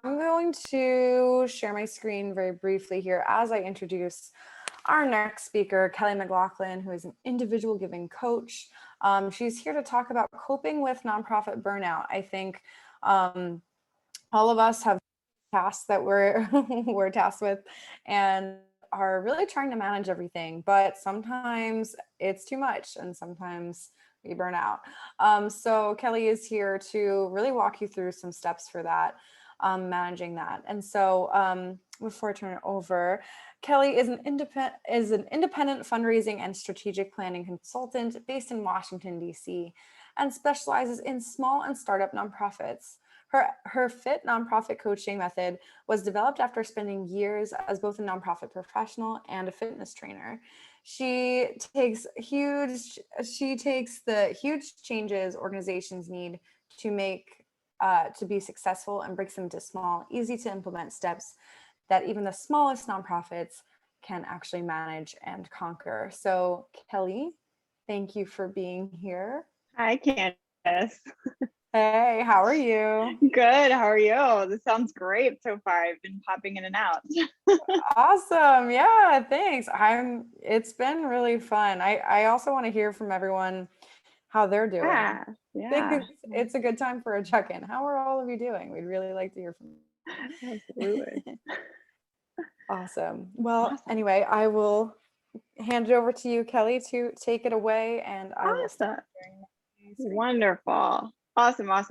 I'm going to share my screen very briefly here as I introduce our next speaker, Kelly McLaughlin, who is an individual giving coach. She's here to talk about coping with nonprofit burnout. I think all of us have tasks that we're tasked with and are really trying to manage everything, but sometimes it's too much and sometimes we burn out. So Kelly is here to really walk you through some steps for that, managing that. And so before I turn it over, Kelly is an independent fundraising and strategic planning consultant based in Washington, D.C., and specializes in small and startup nonprofits. Her FIT nonprofit coaching method was developed after spending years as both a nonprofit professional and a fitness trainer. She takes the huge changes organizations need to make to be successful and breaks them into small, easy to implement steps that even the smallest nonprofits can actually manage and conquer. So Kelly, thank you for being here. Hi, Candace. Hey, how are you? Good. How are you? This sounds great so far. I've been popping in and out. Awesome. Yeah, thanks. It's been really fun. I also want to hear from everyone how they're doing. Yeah. I think it's a good time for a check-in. How are all of you doing? We'd really like to hear from you. Absolutely. Awesome. Well, anyway, I will hand it over to you, Kelly, to take it away, and I will start sharing my screen. Wonderful. Awesome. All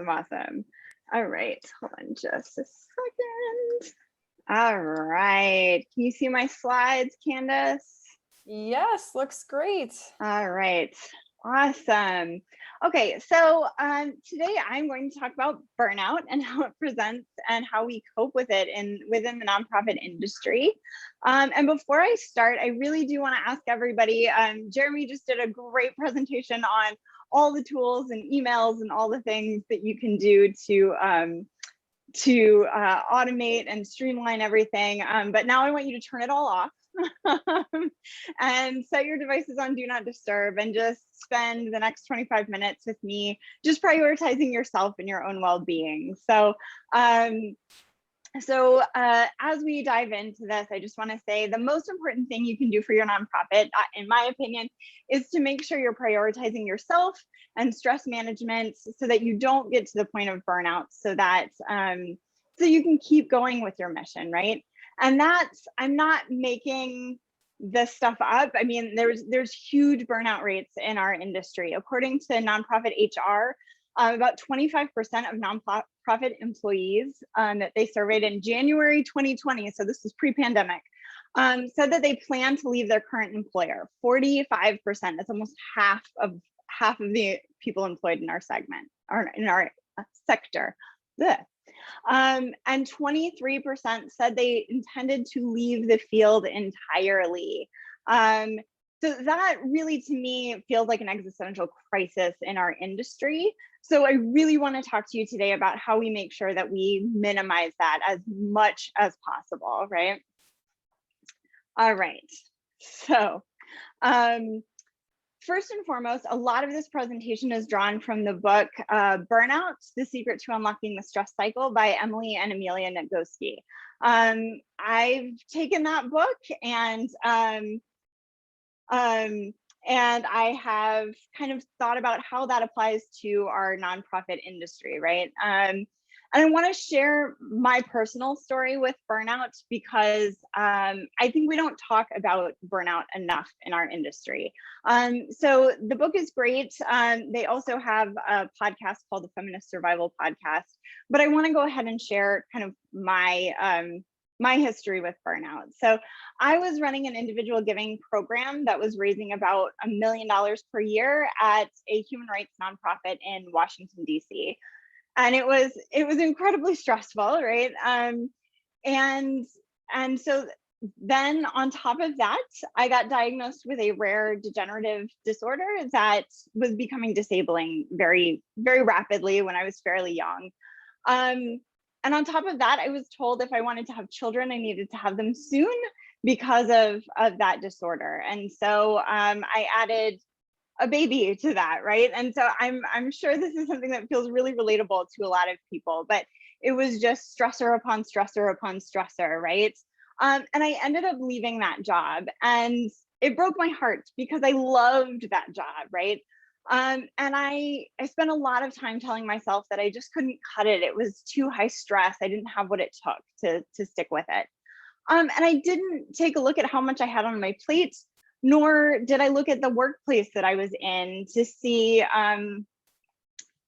right. Hold on just a second. All right. Can you see my slides, Candace? Yes, looks great. All right. Awesome. Okay, so today I'm going to talk about burnout and how it presents and how we cope with it within the nonprofit industry. And before I start, I really do want to ask everybody, Jeremy just did a great presentation on all the tools and emails and all the things that you can do to automate and streamline everything. But now I want you to turn it all off and set your devices on do not disturb and just spend the next 25 minutes with me, just prioritizing yourself and your own well-being. So as we dive into this, I just want to say the most important thing you can do for your nonprofit, in my opinion, is to make sure you're prioritizing yourself and stress management so that you don't get to the point of burnout, so that so you can keep going with your mission, right? And I'm not making this stuff up. I mean, there's huge burnout rates in our industry. According to nonprofit HR, about 25% of nonprofit employees that they surveyed in January 2020, so this is pre-pandemic, said that they plan to leave their current employer. 45%, that's almost half of the people employed in our segment, or in our sector. Blech. And 23% said they intended to leave the field entirely. So that really, to me, feels like an existential crisis in our industry. So I really want to talk to you today about how we make sure that we minimize that as much as possible, right? All right. So first and foremost, a lot of this presentation is drawn from the book Burnout, The Secret to Unlocking the Stress Cycle by Emily and Amelia Nagoski. I've taken that book and I have kind of thought about how that applies to our nonprofit industry, right? And I want to share my personal story with burnout because I think we don't talk about burnout enough in our industry. So the book is great. They also have a podcast called the Feminist Survival Podcast, but I want to go ahead and share kind of my history with burnout. So I was running an individual giving program that was raising about $1 million per year at a human rights nonprofit in Washington, D.C. And it was incredibly stressful, right? And so then on top of that, I got diagnosed with a rare degenerative disorder that was becoming disabling very, very rapidly when I was fairly young. And on top of that, I was told if I wanted to have children, I needed to have them soon because of that disorder. And so I added a baby to that, right? And so I'm sure this is something that feels really relatable to a lot of people, but it was just stressor upon stressor upon stressor, right? And I ended up leaving that job, and it broke my heart because I loved that job, right? And I spent a lot of time telling myself that I just couldn't cut it. It was too high stress. I didn't have what it took to stick with it. And I didn't take a look at how much I had on my plate, nor did I look at the workplace that I was in to see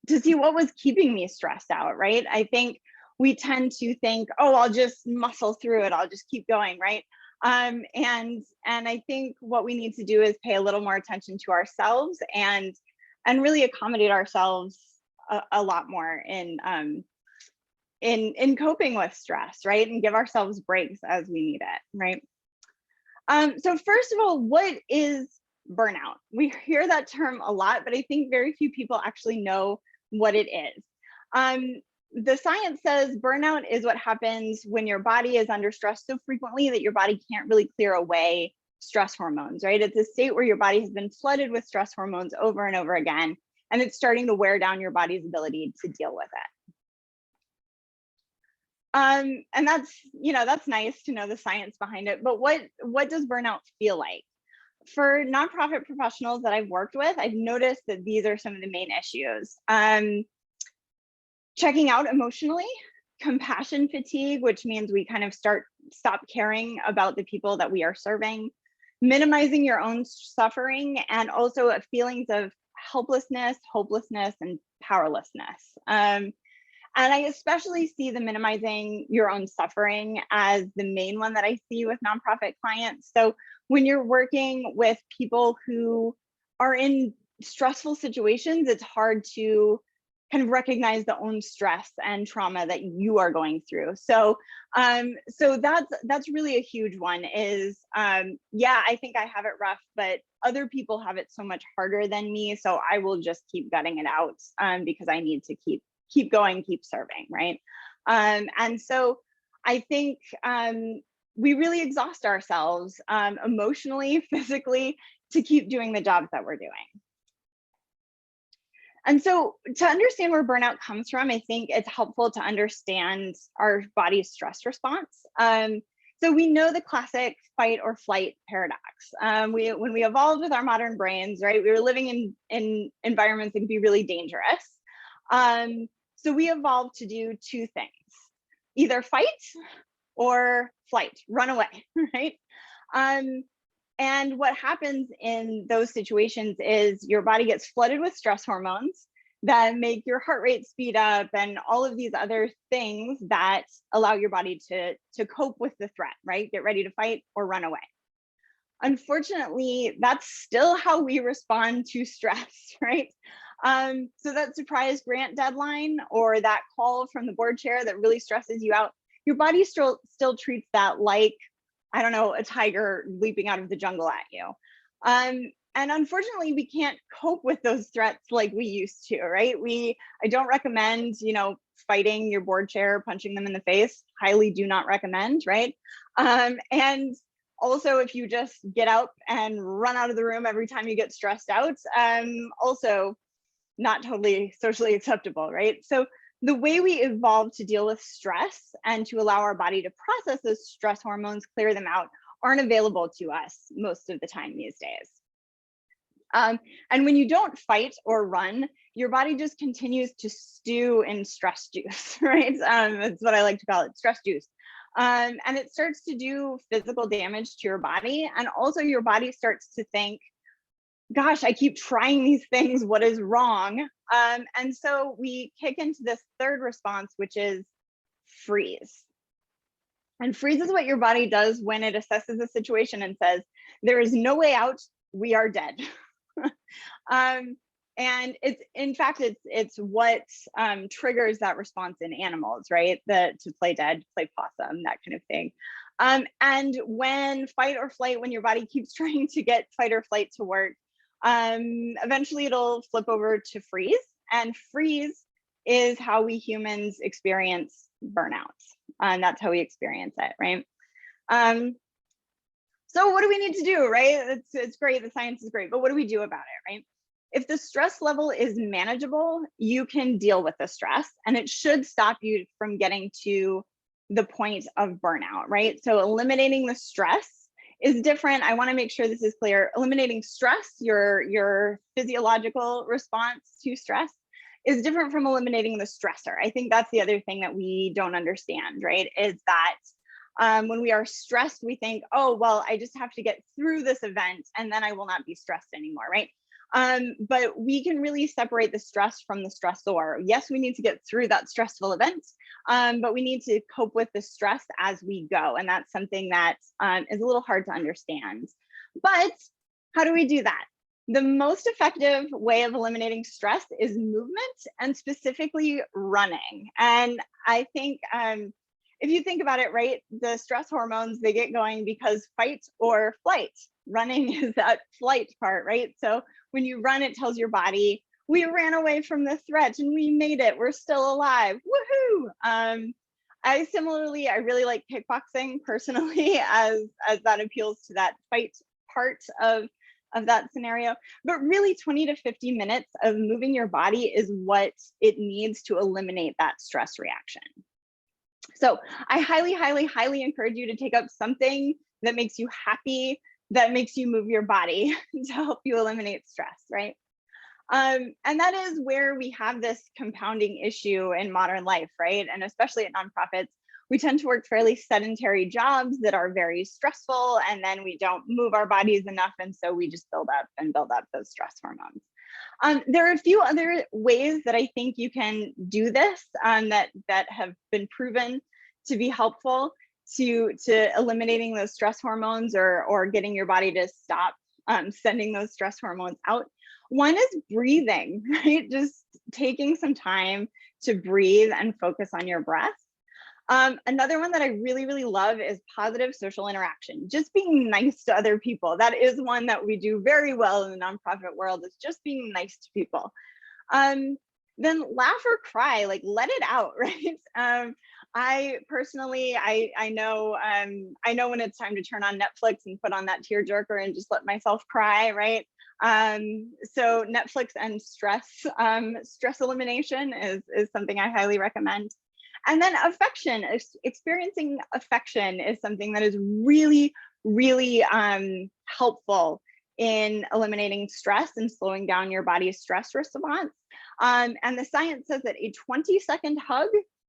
what was keeping me stressed out, right? I think we tend to think, oh, I'll just muscle through it. I'll just keep going, right? And I think what we need to do is pay a little more attention to ourselves and really accommodate ourselves a lot more in coping with stress, right? And give ourselves breaks as we need it, right? So first of all, what is burnout? We hear that term a lot, but I think very few people actually know what it is. The science says burnout is what happens when your body is under stress so frequently that your body can't really clear away stress hormones, right? It's a state where your body has been flooded with stress hormones over and over again, and it's starting to wear down your body's ability to deal with it. And that's nice to know the science behind it, but what does burnout feel like? For nonprofit professionals that I've worked with, I've noticed that these are some of the main issues. Checking out emotionally, compassion fatigue, which means we kind of stop caring about the people that we are serving, minimizing your own suffering, and also feelings of helplessness, hopelessness, and powerlessness. And I especially see the minimizing your own suffering as the main one that I see with nonprofit clients. So when you're working with people who are in stressful situations, it's hard to kind of recognize the own stress and trauma that you are going through. So that's really a huge one is, yeah, I think I have it rough, but other people have it so much harder than me. So I will just keep gutting it out because I need to keep going, keep serving, right? And so I think we really exhaust ourselves emotionally, physically, to keep doing the jobs that we're doing. And so to understand where burnout comes from, I think it's helpful to understand our body's stress response. So we know the classic fight or flight paradox. When we evolved with our modern brains, right, we were living in environments that could be really dangerous. So we evolved to do two things, either fight or flight, run away, right? And what happens in those situations is your body gets flooded with stress hormones that make your heart rate speed up and all of these other things that allow your body to cope with the threat, right? Get ready to fight or run away. Unfortunately, that's still how we respond to stress, right? So that surprise grant deadline or that call from the board chair that really stresses you out, your body still treats that like, I don't know, a tiger leaping out of the jungle at you. And unfortunately, we can't cope with those threats like we used to, right? I don't recommend, fighting your board chair, punching them in the face. Highly do not recommend, right? And also, if you just get up and run out of the room every time you get stressed out, also not totally socially acceptable, right? So the way we evolved to deal with stress and to allow our body to process those stress hormones, clear them out, aren't available to us most of the time these days. And when you don't fight or run, your body just continues to stew in stress juice, right? That's what I like to call it, stress juice. And it starts to do physical damage to your body. And also your body starts to think, gosh, I keep trying these things, what is wrong? And so we kick into this third response, which is freeze. And freeze is what your body does when it assesses a situation and says, there is no way out, we are dead. And it's, in fact, it's what triggers that response in animals, right? To play dead, play possum, that kind of thing. And when fight or flight, when your body keeps trying to get fight or flight to work, eventually it'll flip over to freeze, and freeze is how we humans experience burnout. And that's how we experience it, right? So what do we need to do, right? It's great, the science is great, but what do we do about it, right? If the stress level is manageable, you can deal with the stress, and it should stop you from getting to the point of burnout, right? So eliminating the stress is different. I want to make sure this is clear. Eliminating stress, your physiological response to stress, is different from eliminating the stressor. I think that's the other thing that we don't understand, right? Is that when we are stressed, we think, oh, well, I just have to get through this event and then I will not be stressed anymore, right? But we can really separate the stress from the stressor. Yes, we need to get through that stressful event, but we need to cope with the stress as we go. And that's something that is a little hard to understand. But how do we do that? The most effective way of eliminating stress is movement, and specifically running. And I think if you think about it, right, the stress hormones, they get going because fight or flight. Running is that flight part, right? So when you run, it tells your body, we ran away from the threat and we made it, we're still alive, woohoo. I really like kickboxing personally, as that appeals to that fight part of that scenario. But really 20 to 50 minutes of moving your body is what it needs to eliminate that stress reaction. So I highly encourage you to take up something that makes you happy, that makes you move your body to help you eliminate stress, right? And that is where we have this compounding issue in modern life, right? And especially at nonprofits, we tend to work fairly sedentary jobs that are very stressful, and then we don't move our bodies enough, and so we just build up those stress hormones. There are a few other ways that I think you can do this that have been proven to be helpful to eliminating those stress hormones, or getting your body to stop sending those stress hormones out. One is breathing, right? Just taking some time to breathe and focus on your breath. Another one that I really love is positive social interaction, just being nice to other people. That is one that we do very well in the nonprofit world, is just being nice to people. Then laugh or cry, like let it out, right? I personally, I know when it's time to turn on Netflix and put on that tearjerker and just let myself cry, right? So Netflix and stress elimination is something I highly recommend. And then affection, experiencing affection is something that is really helpful in eliminating stress and slowing down your body's stress response. And the science says that a 20-second hug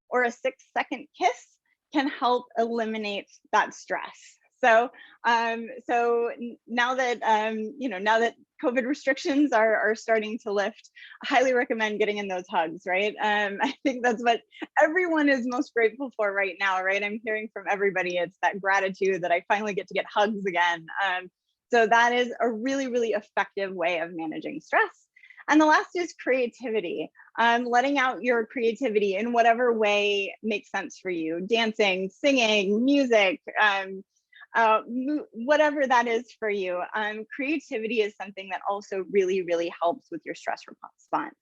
or a 6-second kiss can help eliminate that stress. So, now that now that COVID restrictions are starting to lift, I highly recommend getting in those hugs, right? I think that's what everyone is most grateful for right now, right? I'm hearing from everybody, it's that gratitude that I finally get to get hugs again. So that is a really effective way of managing stress. And the last is creativity. Letting out your creativity in whatever way makes sense for you. Dancing, singing, music, whatever that is for you. Creativity is something that also really helps with your stress response.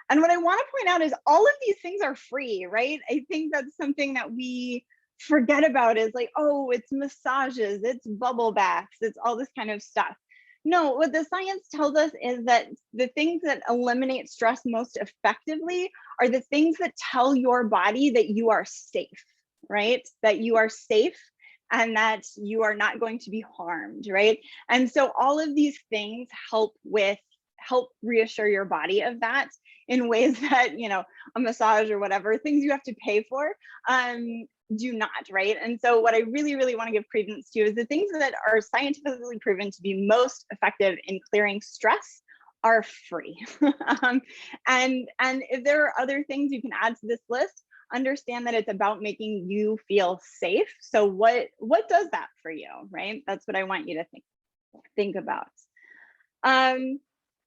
And what I want to point out is all of these things are free, right? I think that's something that we forget about, is like, oh, it's massages, it's bubble baths, it's all this kind of stuff. No, what the science tells us is that the things that eliminate stress most effectively are the things that tell your body that you are safe, right? That you are safe and that you are not going to be harmed, right? And so all of these things help reassure your body of that in ways that, a massage or whatever, things you have to pay for, do not, right? And so what I really want to give credence to is the things that are scientifically proven to be most effective in clearing stress are free. And if there are other things you can add to this list, understand that it's about making you feel safe. So what does that for you, right? That's what I want you to think about.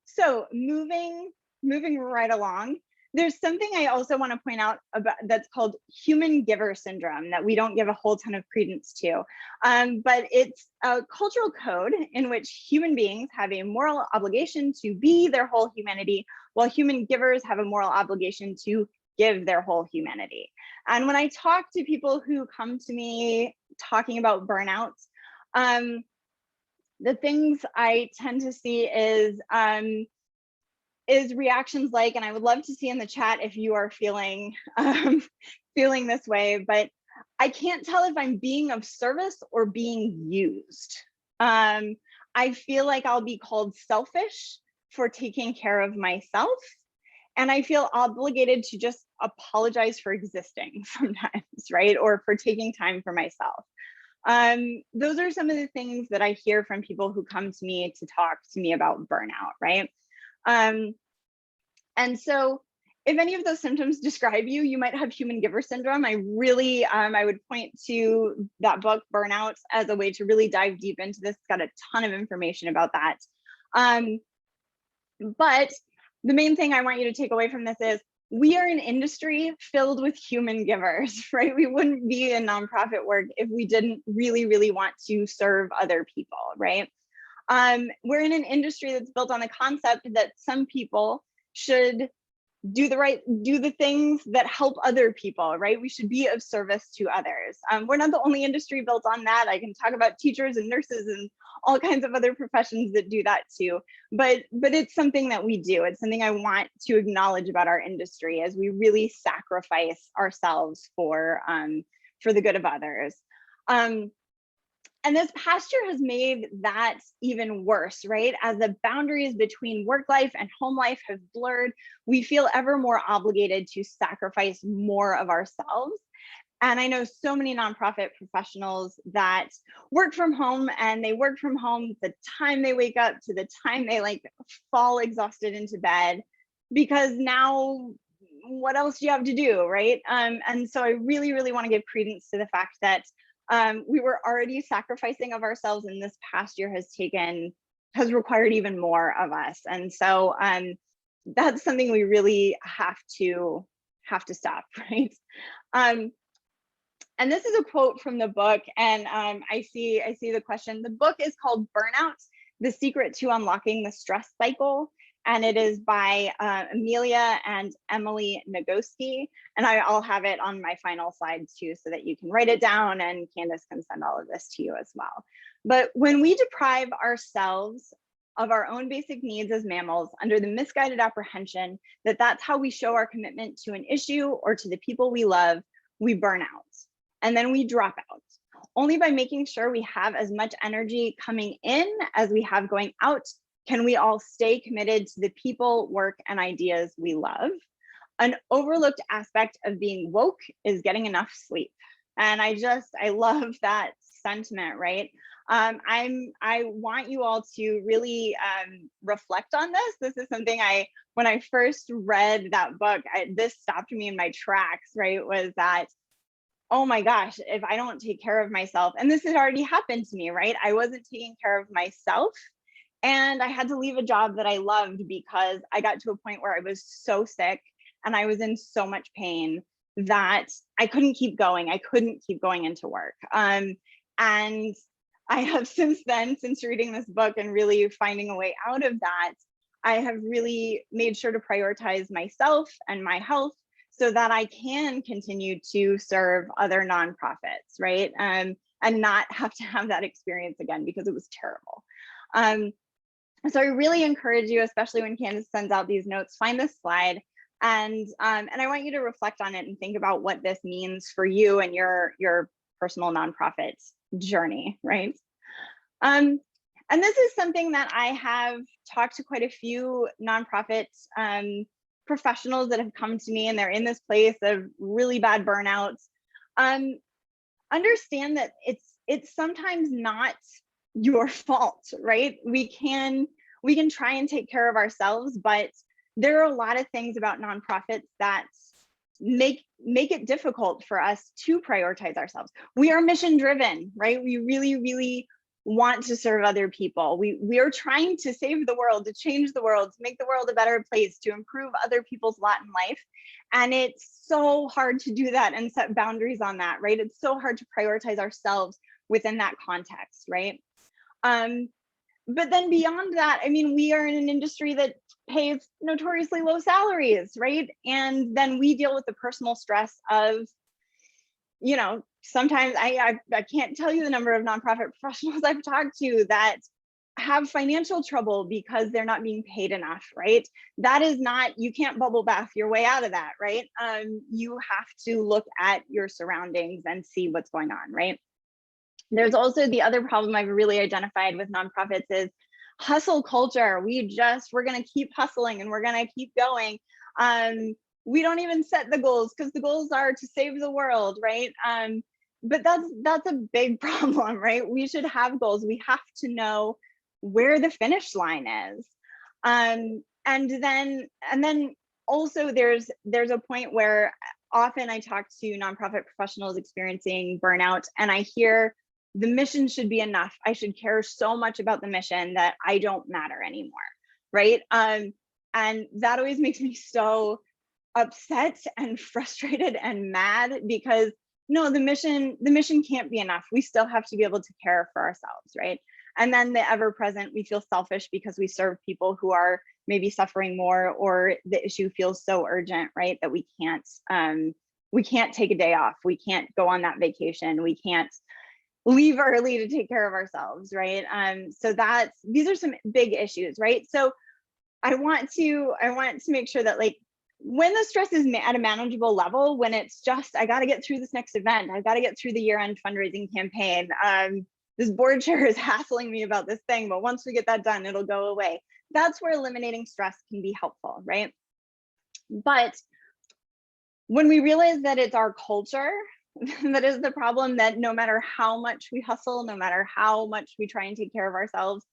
So moving right along, there's something I also want to point out about that's called human giver syndrome that we don't give a whole ton of credence to. But it's a cultural code in which human beings have a moral obligation to be their whole humanity, while human givers have a moral obligation to give their whole humanity. And when I talk to people who come to me talking about burnout, the things I tend to see is is reactions like, and I would love to see in the chat if you are feeling feeling this way, but I can't tell if I'm being of service or being used. I feel like I'll be called selfish for taking care of myself, and I feel obligated to just apologize for existing sometimes, right? Or for taking time for myself. Those are some of the things that I hear from people who come to me to talk to me about burnout, right? And so if any of those symptoms describe you, you might have human giver syndrome. I really, I would point to that book, Burnout, as a way to really dive deep into this. It's got a ton of information about that. But the main thing I want you to take away from this is we are an industry filled with human givers, right? We wouldn't be in nonprofit work if we didn't really, really want to serve other people, right? We're in an industry that's built on the concept that some people should do the things that help other people, right? We should be of service to others. We're not the only industry built on that. I can talk about teachers and nurses and all kinds of other professions that do that too. But it's something that we do. It's something I want to acknowledge about our industry, as we really sacrifice ourselves for the good of others. And this past year has made that even worse, right? As the boundaries between work life and home life have blurred, we feel ever more obligated to sacrifice more of ourselves. And I know so many nonprofit professionals that work from home, and they work from home the time they wake up to the time they like fall exhausted into bed, because now what else do you have to do, right? And so I really, really want to give credence to the fact that we were already sacrificing of ourselves, and this past year has required even more of us. And so that's something we really have to stop, right? And this is a quote from the book, and I see the question. The book is called Burnout: The Secret to Unlocking the Stress Cycle. And it is by Amelia and Emily Nagoski. And I'll have it on my final slides too, so that you can write it down, and Candace can send all of this to you as well. But when we deprive ourselves of our own basic needs as mammals under the misguided apprehension that that's how we show our commitment to an issue or to the people we love, we burn out, and then we drop out. Only by making sure we have as much energy coming in as we have going out can we all stay committed to the people, work, and ideas we love. An overlooked aspect of being woke is getting enough sleep. And I love that sentiment, right? I want you all to really reflect on this. This is something when I first read that book, this stopped me in my tracks, right? Was that, oh my gosh, if I don't take care of myself, and this had already happened to me, right? I wasn't taking care of myself, and I had to leave a job that I loved because I got to a point where I was so sick and I was in so much pain that I couldn't keep going. I couldn't keep going into work. And I have since reading this book and really finding a way out of that, I have really made sure to prioritize myself and my health so that I can continue to serve other nonprofits, right? And not have to have that experience again, because it was terrible. So I really encourage you, especially when Candace sends out these notes, find this slide, and I want you to reflect on it and think about what this means for you and your personal nonprofit journey, right? And this is something that I have talked to quite a few nonprofit professionals that have come to me, and they're in this place of really bad burnouts. Understand that it's sometimes not your fault, right? We can try and take care of ourselves, but there are a lot of things about nonprofits that make it difficult for us to prioritize ourselves. We are mission driven, right? We really, really want to serve other people. We are trying to save the world, to change the world, to make the world a better place, to improve other people's lot in life. And it's so hard to do that and set boundaries on that, right? It's so hard to prioritize ourselves within that context, right? But then beyond that, I mean, we are in an industry that pays notoriously low salaries, right? And then we deal with the personal stress of, you know, sometimes I can't tell you the number of nonprofit professionals I've talked to that have financial trouble because they're not being paid enough, right? That is not, you can't bubble bath your way out of that, right? You have to look at your surroundings and see what's going on, right? There's also the other problem I've really identified with nonprofits is hustle culture. We're going to keep hustling and we're going to keep going. We don't even set the goals because the goals are to save the world, right? But that's a big problem, right? We should have goals. We have to know where the finish line is. And then also there's a point where often I talk to nonprofit professionals experiencing burnout, and I hear the mission should be enough. I should care so much about the mission that I don't matter anymore, right? And that always makes me so upset and frustrated and mad, because no, the mission can't be enough. We still have to be able to care for ourselves, right? And then the ever present, we feel selfish because we serve people who are maybe suffering more, or the issue feels so urgent, right, that we can't take a day off. We can't go on that vacation. We can't leave early to take care of ourselves, right? So these are some big issues, right? So I want to make sure that, like, when the stress is at a manageable level, when it's just, I got to get through this next event, I've got to get through the year-end fundraising campaign, this board chair is hassling me about this thing, but once we get that done, it'll go away. That's where eliminating stress can be helpful, right? But when we realize that it's our culture that is the problem, that no matter how much we hustle, no matter how much we try and take care of ourselves,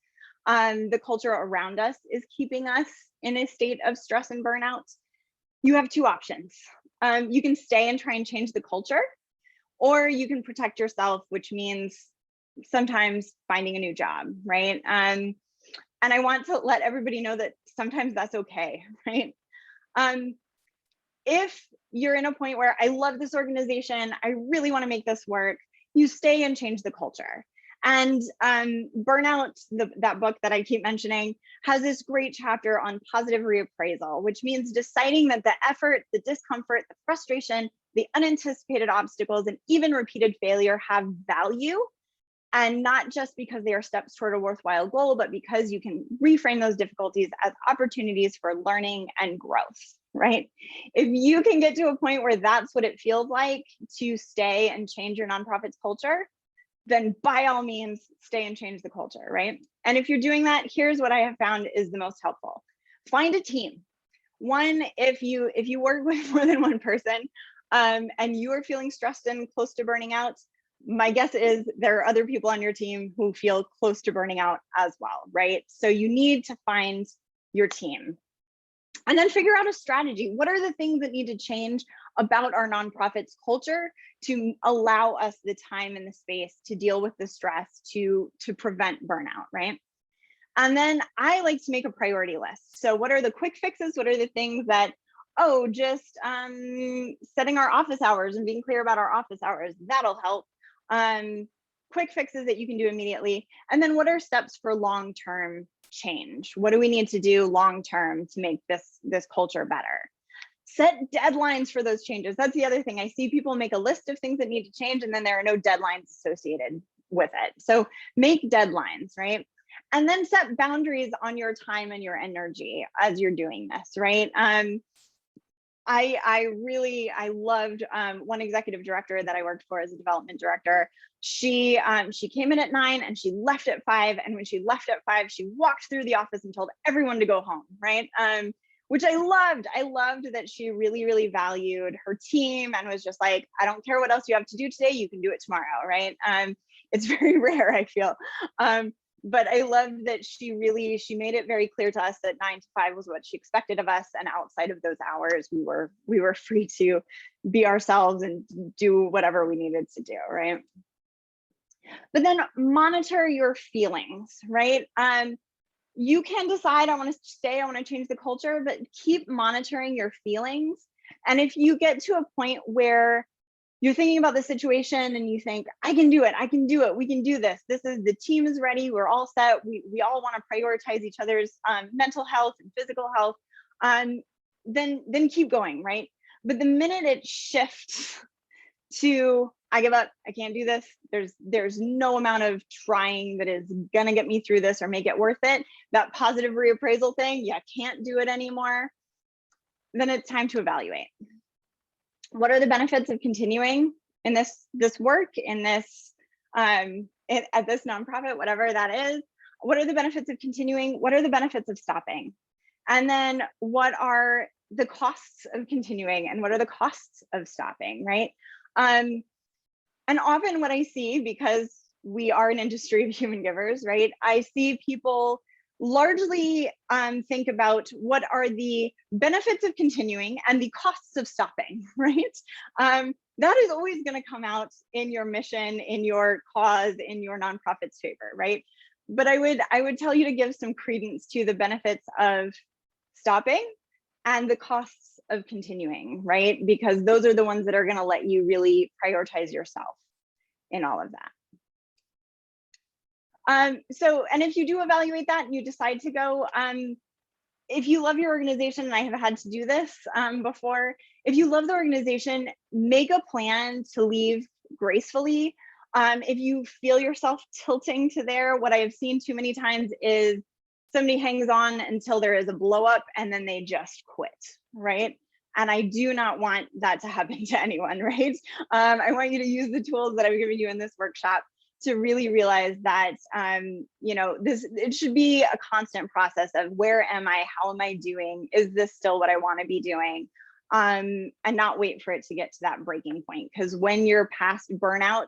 the culture around us is keeping us in a state of stress and burnout, you have two options. You can stay and try and change the culture, or you can protect yourself, which means sometimes finding a new job, right? And I want to let everybody know that sometimes that's okay, right? If you're in a point where I love this organization, I really want to make this work, you stay and change the culture. And Burnout, that book that I keep mentioning, has this great chapter on positive reappraisal, which means deciding that the effort, the discomfort, the frustration, the unanticipated obstacles, and even repeated failure have value. And not just because they are steps toward a worthwhile goal, but because you can reframe those difficulties as opportunities for learning and growth, right? If you can get to a point where that's what it feels like to stay and change your nonprofit's culture, then by all means, stay and change the culture, right? And if you're doing that, here's what I have found is the most helpful. Find a team. One, if you work with more than one person, and you are feeling stressed and close to burning out, my guess is there are other people on your team who feel close to burning out as well, right? So you need to find your team. And then figure out a strategy. What are the things that need to change about our nonprofit's culture to allow us the time and the space to deal with the stress, to prevent burnout, right? And then I like to make a priority list. So what are the quick fixes? What are the things that, just setting our office hours and being clear about our office hours, that'll help. Quick fixes that you can do immediately. And then what are steps for long-term change? What do we need to do long-term to make this culture better? Set deadlines for those changes. That's the other thing. I see people make a list of things that need to change, and then there are no deadlines associated with it. So make deadlines, right? And then set boundaries on your time and your energy as you're doing this, right? I loved one executive director that I worked for as a development director. She came in at 9 and she left at 5. And when she left at 5, she walked through the office and told everyone to go home, right? Which I loved. I loved that she really, really valued her team and was just like, I don't care what else you have to do today, you can do it tomorrow, right? It's very rare, I feel. But I loved that she made it very clear to us that 9 to 5 was what she expected of us, and outside of those hours, we were free to be ourselves and do whatever we needed to do, right? But then monitor your feelings, right? You can decide, I want to stay, I want to change the culture, but keep monitoring your feelings. And if you get to a point where you're thinking about the situation and you think, I can do it, we can do this. The team is ready, we're all set. We all want to prioritize each other's mental health and physical health. Then keep going, right? But the minute it shifts to I give up, I can't do this. There's no amount of trying that is gonna get me through this or make it worth it. That positive reappraisal thing, you can't do it anymore. Then it's time to evaluate. What are the benefits of continuing in this work, in this at this nonprofit, whatever that is? What are the benefits of continuing? What are the benefits of stopping? And then what are the costs of continuing and what are the costs of stopping, right? And often what I see, because we are an industry of human givers, right? I see people largely think about what are the benefits of continuing and the costs of stopping, right? That is always going to come out in your mission, in your cause, in your nonprofit's favor, right? But I would tell you to give some credence to the benefits of stopping and the costs of continuing, right? Because those are the ones that are going to let you really prioritize yourself in all of that. So, and if you do evaluate that and you decide to go, if you love your organization, and I have had to do this before, if you love the organization, make a plan to leave gracefully. If you feel yourself tilting to there, what I have seen too many times is somebody hangs on until there is a blow up and then they just quit, right? And I do not want that to happen to anyone, right? I want you to use the tools that I've given you in this workshop to really realize that, you know, it should be a constant process of where am I, how am I doing? Is this still what I want to be doing? And not wait for it to get to that breaking point. Because when you're past burnout,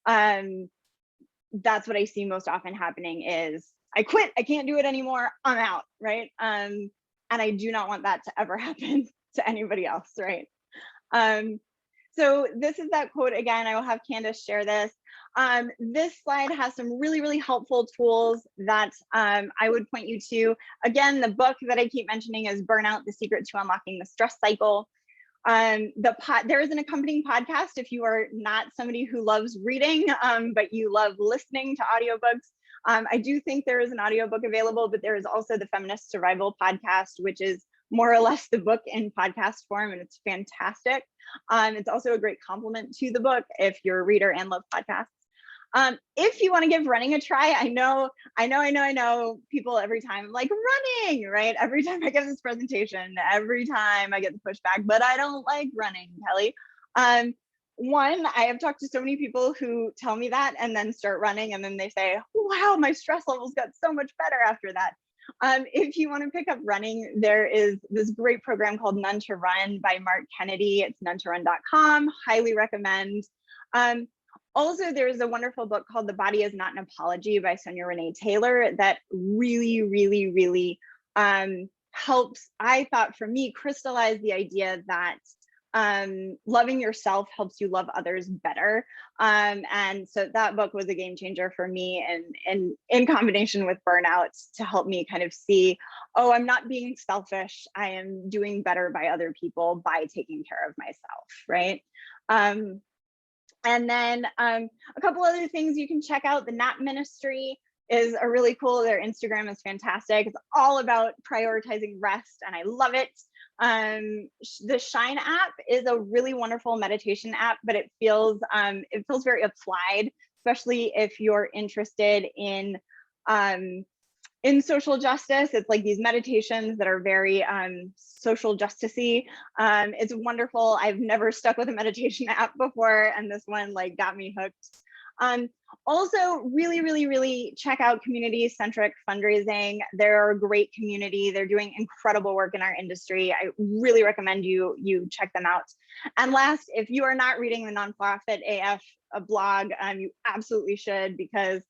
that's what I see most often happening is I quit, I can't do it anymore, I'm out, right? And I do not want that to ever happen to anybody else, right? So this is that quote again. I will have Candace share this. This slide has some really, really helpful tools that I would point you to. Again, the book that I keep mentioning is Burnout, The Secret to Unlocking the Stress Cycle. There is an accompanying podcast if you are not somebody who loves reading, but you love listening to audiobooks. I do think there is an audiobook available, but there is also the Feminist Survival podcast, which is more or less the book in podcast form, and it's fantastic. It's also a great complement to the book if you're a reader and love podcasts. If you want to give running a try, I know people every time like running, right? Every time I give this presentation, every time I get the pushback, but I don't like running, Kelly. One, I have talked to so many people who tell me that and then start running and then they say, wow, my stress levels got so much better after that. If you want to pick up running, there is this great program called None to Run by Mark Kennedy. It's nonetorun.com. Highly recommend. Also, there's a wonderful book called The Body Is Not an Apology by Sonia Renee Taylor that really, really, really helps, I thought for me, crystallize the idea that loving yourself helps you love others better. And so that book was a game changer for me, and in combination with Burnout, to help me kind of see, oh, I'm not being selfish. I am doing better by other people by taking care of myself, right? And then a couple other things you can check out. The Nap Ministry is a really cool, their Instagram is fantastic. It's all about prioritizing rest and I love it. The Shine app is a really wonderful meditation app, but it feels very applied, especially if you're interested in social justice. It's like these meditations that are very social justice-y. It's wonderful. I've never stuck with a meditation app before, and this one like got me hooked. Also, really, really, really check out community-centric fundraising. They're a great community. They're doing incredible work in our industry. I really recommend you check them out. And last, if you are not reading the Nonprofit AF blog, you absolutely should, because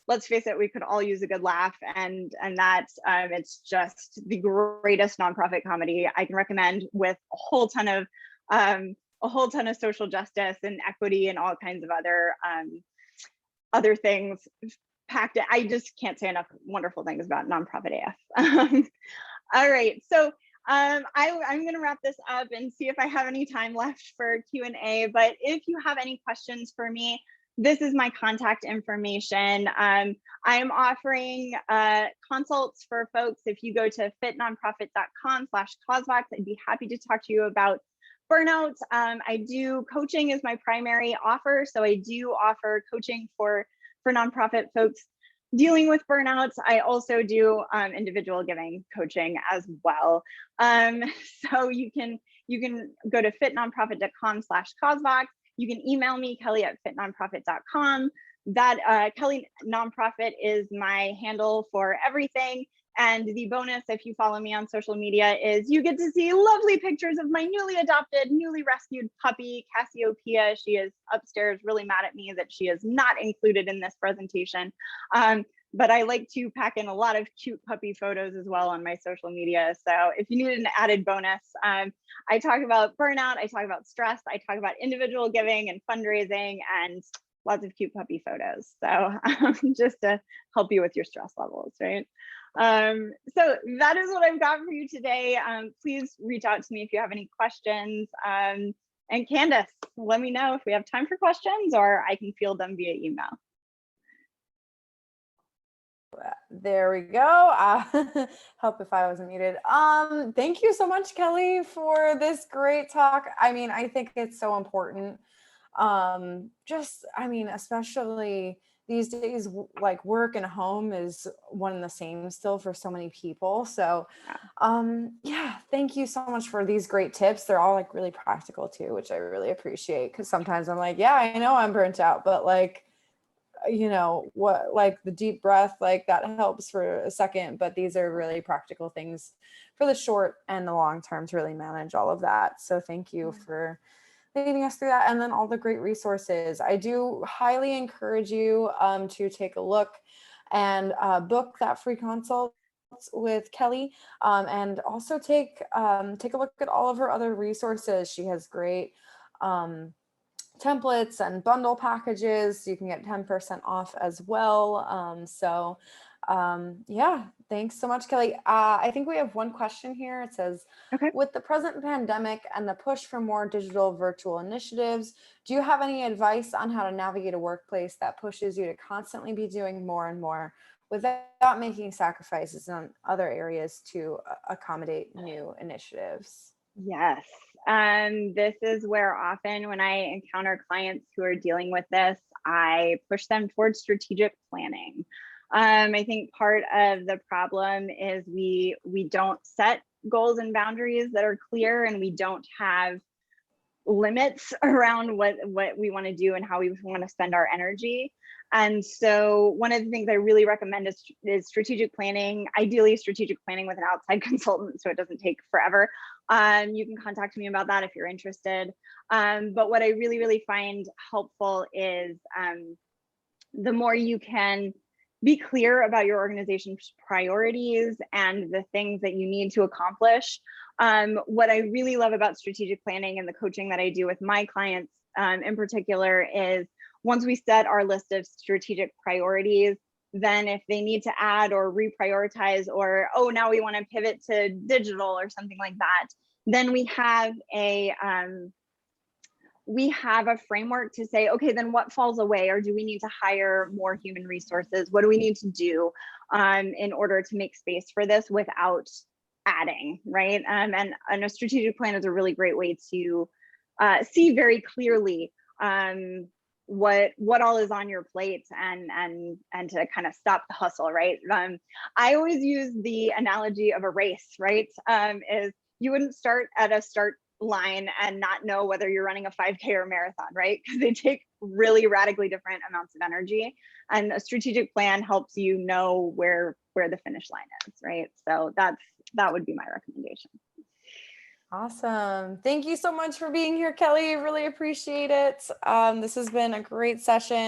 let's face it, we could all use a good laugh, and that it's just the greatest nonprofit comedy I can recommend, with a whole ton of social justice and equity and all kinds of other things packed in. I just can't say enough wonderful things about Nonprofit AF. All right, so I'm going to wrap this up and see if I have any time left for Q&A. But if you have any questions for me, this is my contact information. I am offering consults for folks. If you go to fitnonprofit.com/causevox, I'd be happy to talk to you about Burnout, coaching is my primary offer. So I do offer coaching for nonprofit folks dealing with burnouts. I also do individual giving coaching as well. So you can go to fitnonprofit.com/causevox. You can email me, kelly@fitnonprofit.com. That Kelly Nonprofit is my handle for everything. And the bonus, if you follow me on social media, is you get to see lovely pictures of my newly adopted, newly rescued puppy, Cassiopeia. She is upstairs really mad at me that she is not included in this presentation. But I like to pack in a lot of cute puppy photos as well on my social media. So if you need an added bonus, I talk about burnout, I talk about stress, I talk about individual giving and fundraising, and lots of cute puppy photos. So just to help you with your stress levels, right? So that is what I've got for you today. Please reach out to me if you have any questions. And Candace, let me know if we have time for questions, or I can field them via email. There we go. Help if I wasn't muted. Thank you so much, Kelly, for this great talk. I mean, I think it's so important. Especially these days, like work and home is one and the same still for so many people. So, yeah, thank you so much for these great tips. They're all like really practical too, which I really appreciate, because sometimes I'm like, yeah, I know I'm burnt out, but like, what, like the deep breath, like that helps for a second, but these are really practical things for the short and the long term to really manage all of that. So thank you for leading us through that, and then all the great resources. I do highly encourage you to take a look and book that free consult with Kelly, and also take a look at all of her other resources. She has great templates and bundle packages. You can get 10% off as well. Yeah, thanks so much, Kelly. I think we have one question here. It says, okay, with the present pandemic and the push for more digital virtual initiatives, do you have any advice on how to navigate a workplace that pushes you to constantly be doing more and more without making sacrifices in other areas to accommodate new initiatives? yes. This is where often when I encounter clients who are dealing with this, I push them towards strategic planning. I think part of the problem is we don't set goals and boundaries that are clear, and we don't have limits around what we want to do and how we want to spend our energy. And so one of the things I really recommend is strategic planning, ideally strategic planning with an outside consultant, so it doesn't take forever. You can contact me about that if you're interested. But what I really find helpful is the more you can be clear about your organization's priorities and the things that you need to accomplish. What I really love about strategic planning and the coaching that I do with my clients in particular is, once we set our list of strategic priorities, then if they need to add or reprioritize, or, oh, now we want to pivot to digital or something like that, then we have a framework to say, okay, then what falls away, or do we need to hire more human resources? What do we need to do in order to make space for this without adding, right? And a strategic plan is a really great way to see very clearly what all is on your plate, and to kind of stop the hustle, right? I always use the analogy of a race, right? Is you wouldn't start at a start line and not know whether you're running a 5K or a marathon, right? Because they take really radically different amounts of energy, and a strategic plan helps you know where the finish line is, right? So that would be my recommendation. Awesome. Thank you so much for being here, Kelly. Really appreciate it. This has been a great session.